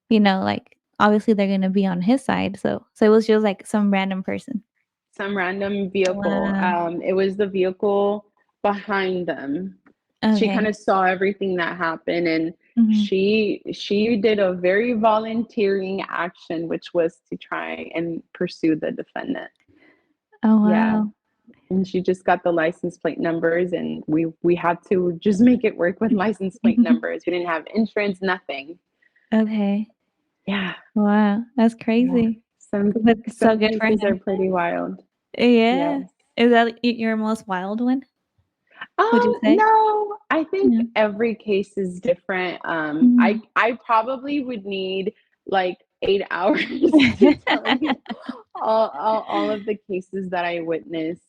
like, obviously, they're gonna be on his side, so it was just, like, some random person. some random vehicle. Wow. It was the vehicle behind them. She kind Okay. of saw everything that happened, and Mhm. she did a very volunteering action, which was to try and pursue the defendant. Oh, Yeah, wow. and she just got the license plate numbers, and we had to just make it work with license plate numbers. We didn't have insurance, nothing. Okay. Yeah, Wow, that's yeah. crazy. Some But so some good for cases are him. pretty wild. Yeah. Yes. Is that your most wild one, would you say? No, I think Yeah. every case is different. I Mhm. I probably would need like 8 hours to tell you all of the cases that I witness,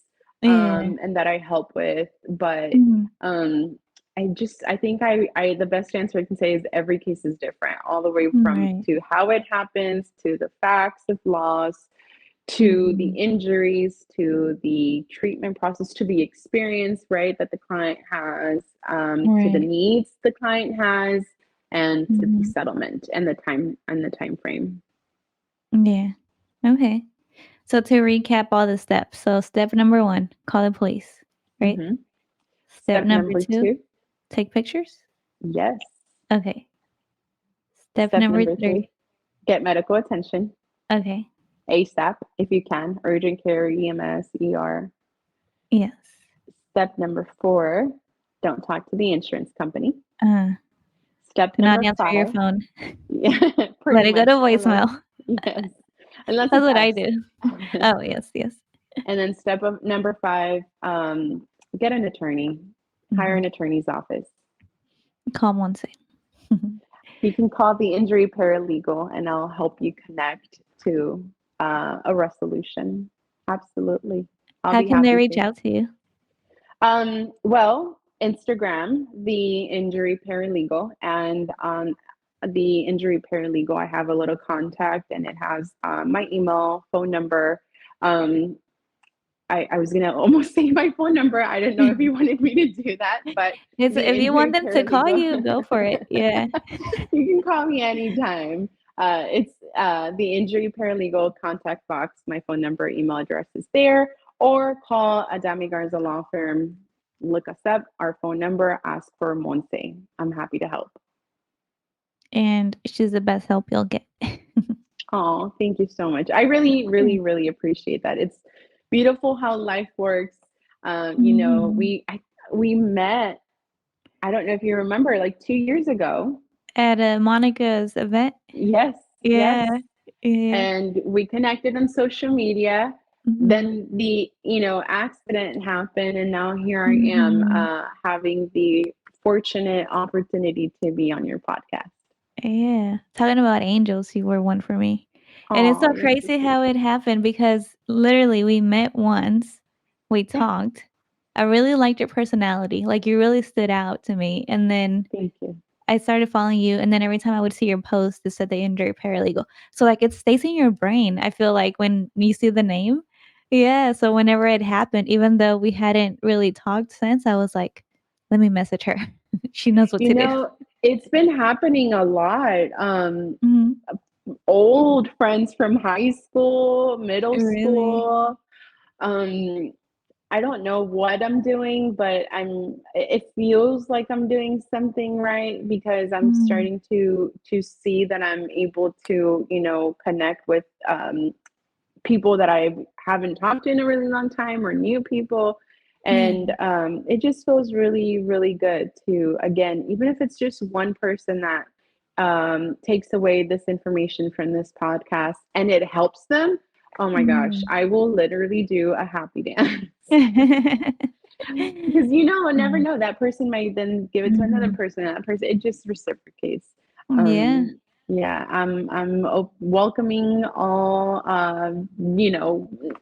Yeah. and that I help with. But Mhm. um, I think the best answer I can say is every case is different, all the way from Right. to how it happens, to the facts of loss, to the Mhm. injuries, to the treatment process, to the experience, right, that the client has, to the Right. needs the client has, and to the Mhm. settlement and the time frame. Yeah. Okay. So to recap all the steps. So step number 1, call the police, right? Hmm. Step Step number number 2, two, take pictures? yes. Okay. Step Step number number 3. three, get medical attention Okay. ASAP if you can, urgent care, EMS, ER. Yes. Step number four, don't talk to the insurance company. Uh, Step do not number answer your five, phone. yeah, Let pretty it go to much, unless, voicemail. yes, unless That's it's what I us. do. Oh, yes, yes. And then number five, get an attorney, hire Mhm. an attorney's office. Call Montse. You can call the injury paralegal and I'll help you connect to a resolution. Absolutely. I'll How be can they happy reach to. out to you? Well, Instagram, the injury paralegal, and on the injury paralegal, I have a little contact and it has my email, phone number. Um, I was gonna almost say my phone number. I didn't know if you wanted me to do that, but It's the if you want injury them to call paralegal, you, go for it. Yeah. you can call me anytime. It's the injury paralegal contact box. My phone number, email address is there, or call Adami Garza Law Firm. Look us up, our phone number, ask for Montse. I'm happy to help. And she's the best help you'll get. Oh, thank you so much. I really, really, really appreciate that. beautiful how life works. You know, Mhm. we met. I don't know if you remember, like 2 years ago. At, Monica's event? Yes, yes. Yeah. Yeah. And we connected on social media. Mhm. Then the accident happened, and now here I am, Mhm. having the fortunate opportunity to be on your podcast. Yeah. Talking about angels, you were one for me. And it's Oh, so you're so crazy sweet. how it happened because literally we met once, we Yeah, talked. I really liked your personality, like, you really stood out to me, and then thank you. I started following you, and then every time I would see your post, it said that you're paralegal. So, like, it stays in your brain, I feel like, when you see the name. Yeah, so whenever it happened, even though we hadn't really talked since, I was like, "Let me message her. She knows what You to do." know, it's been happening a lot. Mhm. Old friends from high school, middle Really? school. Um, I don't know what I'm doing, but it feels like I'm doing something right because I'm Mm. starting to see that I'm able to, connect with people that I haven't talked to in a really long time or new people. Yeah. And it just feels really, really good to, again, even if it's just one person that takes away this information from this podcast and it helps them, oh my gosh, Mhm. I will literally do a happy dance. Because I never Mhm. know. That person might then give it to another Mhm. person. That person, it just reciprocates. Yeah. Yeah, I'm welcoming all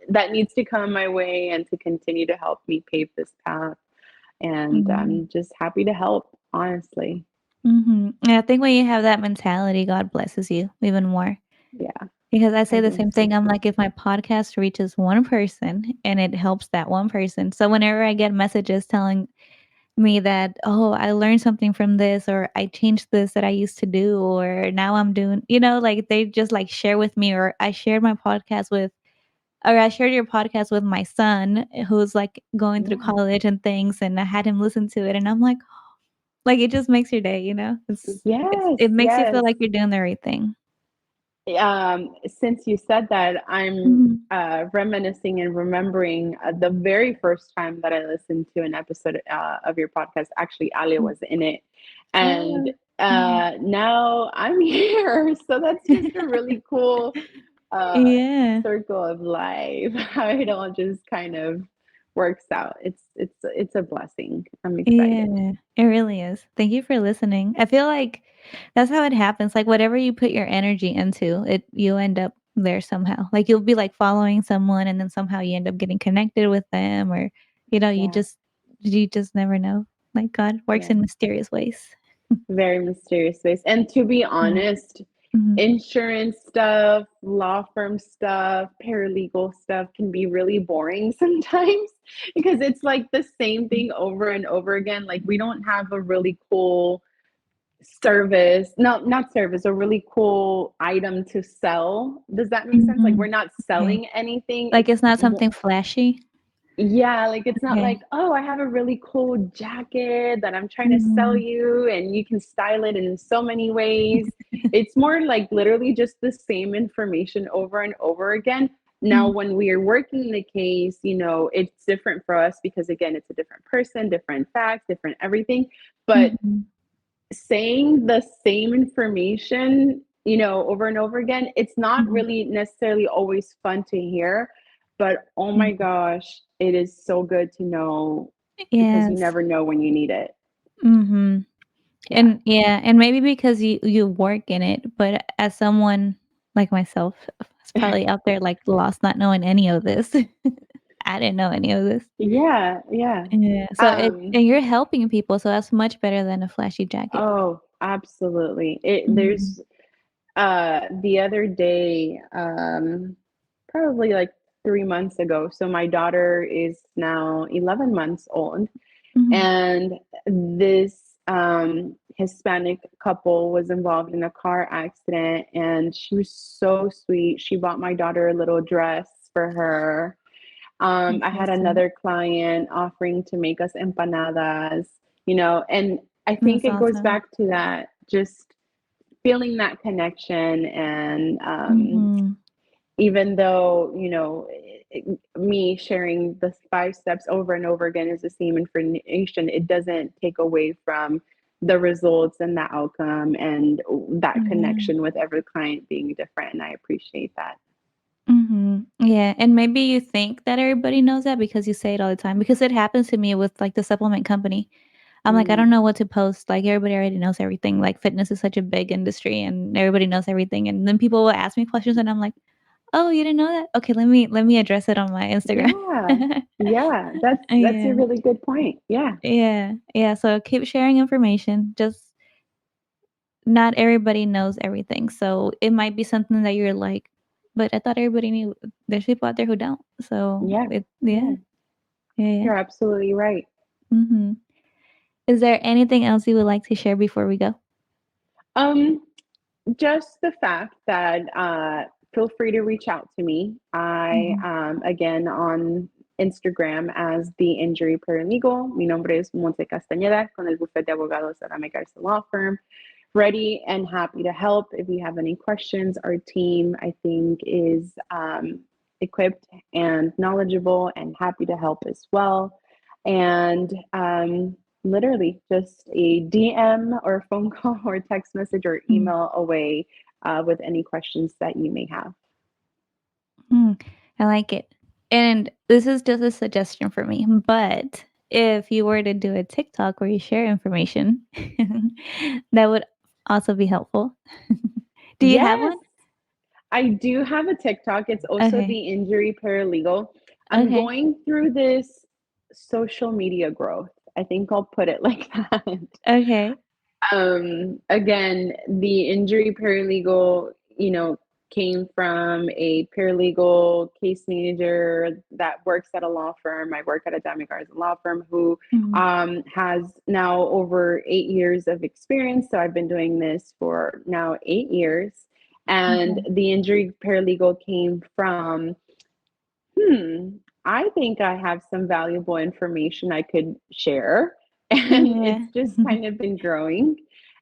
that needs to come my way and to continue to help me pave this path. And Mhm. I'm just happy to help, honestly. Mhm. And I think when you have that mentality, God blesses you even more. Yeah, Because I I say the think same so thing, I'm too. like, if my podcast reaches one person and it helps that one person, so whenever I get messages telling me that, "Oh, I learned something from this," or "I changed this that I used to do," or "Now I'm doing," like, they just, like, share with me, or I shared your podcast with my son, who's, like, going through Yeah. college and things, and I had him listen to it, and I'm like, it just makes your day, you know? Yes, It makes you feel yes. like you're doing the right thing. Since you said that, I'm Mhm. reminiscing and remembering the very first time that I listened to an episode of your podcast. Actually, Alia Mm. was in it, and Oh. Mhm. now I'm here. So that's just a really cool uh, Yeah. circle of life. How it all just kind of works out. It's a blessing. I'm excited. Yeah, it really is. Thank you for listening. I feel like that's how it happens, like, whatever you put your energy into, you end up there somehow. Like, you'll be, like, following someone, and then somehow you end up getting connected with them, or, Yeah, you just never know. Like, God works yeah. in mysterious ways. Very mysterious space. And to be Yeah. honest, Mhm. insurance stuff, law firm stuff, paralegal stuff can be really boring sometimes because it's like the same thing over and over again. Like we don't have a really cool service, no, not service, a really cool item to sell. Does that make sense? Like we're Mhm. not Okay. selling anything. Like, it's not something flashy? Yeah, like it's not like, Okay. "Oh, I have a really cool jacket that I'm trying to sell Mhm. you and you can style it in so many ways." It's more like literally just the same information over and over again. Now, Mhm. when we are working the case, it's different for us because again, it's a different person, different facts, different everything. But Mhm. saying the same information, over and over again, it's not Mhm. really necessarily always fun to hear, but oh my Mhm. gosh, it is so good to know because you Yes. never know when you need it. Mhm. Yeah. And maybe because you work in it, but as someone like myself, is probably out there, like, lost not knowing any of this. I didn't know any of this. Yeah, yeah. Yeah, so Um, and you're helping people, so that's much better than a flashy jacket. oh, absolutely. Mhm. There's the other day, probably like 3 months ago. So my daughter is now 11 months old. Mhm. And this Hispanic couple was involved in a car accident, and she was so sweet. She bought my daughter a little dress for her. That's I so had sweet. another client offering to make us empanadas, and I think That's it goes awesome. back to that just feeling that connection and Mhm. even though me sharing the 5 steps over and over again is the same information. It doesn't take away from the results and the outcome and that Yeah. connection with every client being different. And I appreciate that. Yeah, and maybe you think that everybody knows that because you say it all the time, because it happens to me with, like, the supplement company. I'm like, "I don't Mm. know what to post," like, everybody already knows everything, like, fitness is such a big industry and everybody knows everything, and then people will ask me questions and I'm like, "Oh, you didn't know that? Okay, let me address it on my Instagram." Yeah. Yeah. That's a Yeah, really good point. Yeah. yeah, so keep sharing information, just not everybody knows everything, so it might be something that you're like, "But I thought everybody knew." There's people out there who don't, so Yeah. it Yeah. yeah, yeah. You're absolutely right. Mhm. Is there anything else you would like to share before we go? Um, just the fact that feel free to reach out to me. I Mhm, again on Instagram as the injury paralegal. Mi nombre es Montse Castaneda con el bufete de abogados at Ame Garza Law Firm. Ready and happy to help if you have any questions. Our team, I think, is equipped and knowledgeable and happy to help as well. And literally just a DM or phone call or text message or mm, email away with any questions that you may have. I like it. And this is just a suggestion for me, but if you were to do a TikTok where you share information, that would also be helpful. Do you have Yes, one? I do have a TikTok. It's also Okay, the injury paralegal. I'm okay, going through this social media growth. I think I'll put it like that. okay. Again, the injury paralegal, came from a paralegal case manager that works at a law firm. I work at a Timecodes law firm who Mhm, has now over 8 years of experience. So I've been doing this for now 8 years. And okay. the injury paralegal came from, hmm, I think I have some valuable information I could share. And Yeah. it's just kind of been growing.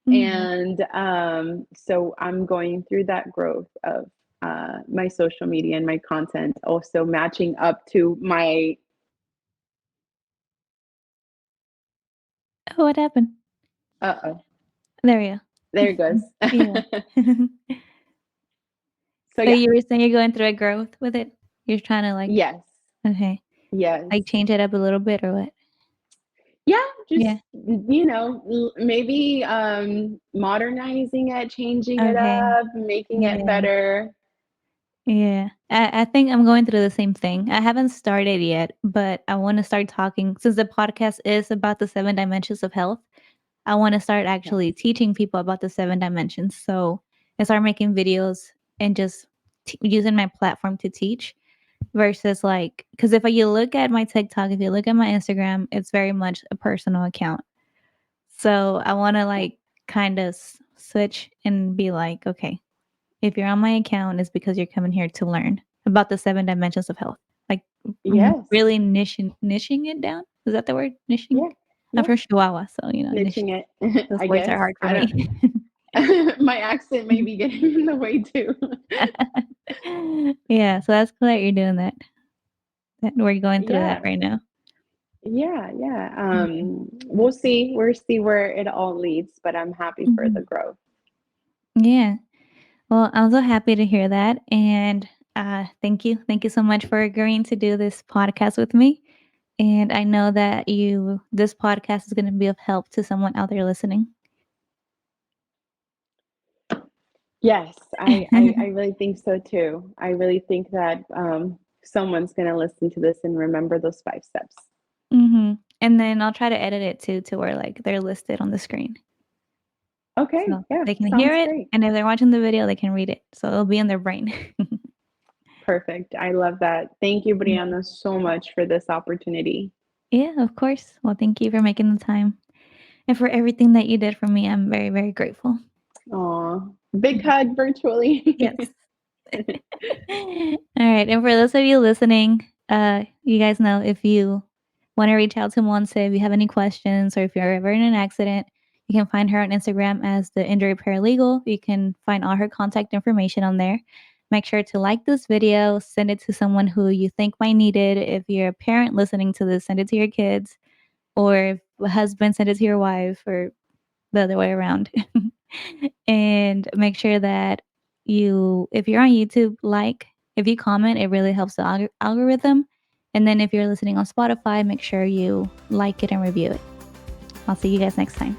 Mhm. And so I'm going through that growth of my social media and my content, also matching up to my. Oh, what happened? Uh oh, There you there it go. goes. Yeah. So, So yeah, you were saying you're going through a growth with it? You're trying to, like, yes, okay, yes. like, change it up a little bit or what? Yeah, Yeah. just, maybe modernizing it, changing it Okay. up, making it Yeah. better. Yeah. I think I'm going through the same thing. I haven't started yet, but I wanna start talking since the podcast is about the 7 dimensions of health, I wanna start Yes. actually teaching people about the 7 dimensions, so I start making videos and just using my platform to teach versus, like, because if you look at my TikTok, if you look at my Instagram, it's very much a personal account. So I wanna, Yeah. like, kinda switch and be like, "Okay, if you're on my account, it's because you're coming here to learn about the 7 dimensions of health." Like, Yes. really niching it down? Is that the word? Niching? Yeah. I'm Yeah. from Chihuahua, so, niche Niching it, those I words are guess. hard for I me. don't. My accent may be getting in the way too. Yeah, so that's cool that you're doing that. That we're going through that Yeah. right now. Yeah. Yeah. Mhm. We'll see. We'll see where it all leads, but I'm happy for the Mhm. growth. Yeah. Well, I'm so happy to hear that, and, thank you. Thank you so much for agreeing to do this podcast with me, and I know that this podcast is gonna be of help to someone out there listening. Yes, I really think so too. I really think that someone's going to listen to this and remember those 5 steps. Mhm, and then I'll try to edit it too to where, like, they're listed on the screen, Okay. so Yeah. they can hear Sounds it, great. and if they're watching the video, they can read it, so it'll be in their brain. Perfect. I love that. Thank you, Yeah. Brianna, so much for this opportunity. Yeah, of course. Well, thank you for making the time and for everything that you did for me. I'm very, very grateful. Aw, big Mhm. hug virtually. Yes. Alright, and for those of you listening, you guys know if you wanna reach out to Monse, if you have any questions, or if you're ever in an accident, you can find her on Instagram as the injury paralegal. You can find all her contact information on there. make sure to like this video, send it to someone who you think might need it. If you're a parent listening to this, send it to your kids, or if a husband, send it to your wife, or the other way around. And make sure that if you're on YouTube, if you comment, it really helps the algorithm. And then if you're listening on Spotify, make sure you like it and review it. I'll see you guys next time.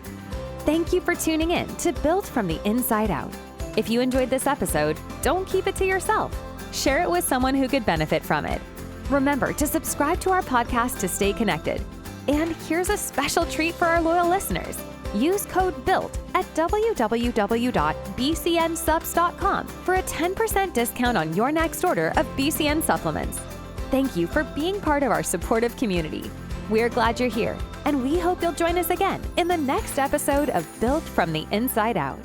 Thank you for tuning in to Built from the Inside Out. If you enjoyed this episode, don't keep it to yourself. Share it with someone who could benefit from it. Remember to subscribe to our podcast to stay connected. And here's a special treat for our loyal listeners. Use code BUILT at www.bcnsubs.com for a 10% discount on your next order of BCN supplements. Thank you for being part of our supportive community. We're glad you're here, and we hope you'll join us again in the next episode of Built from the Inside Out.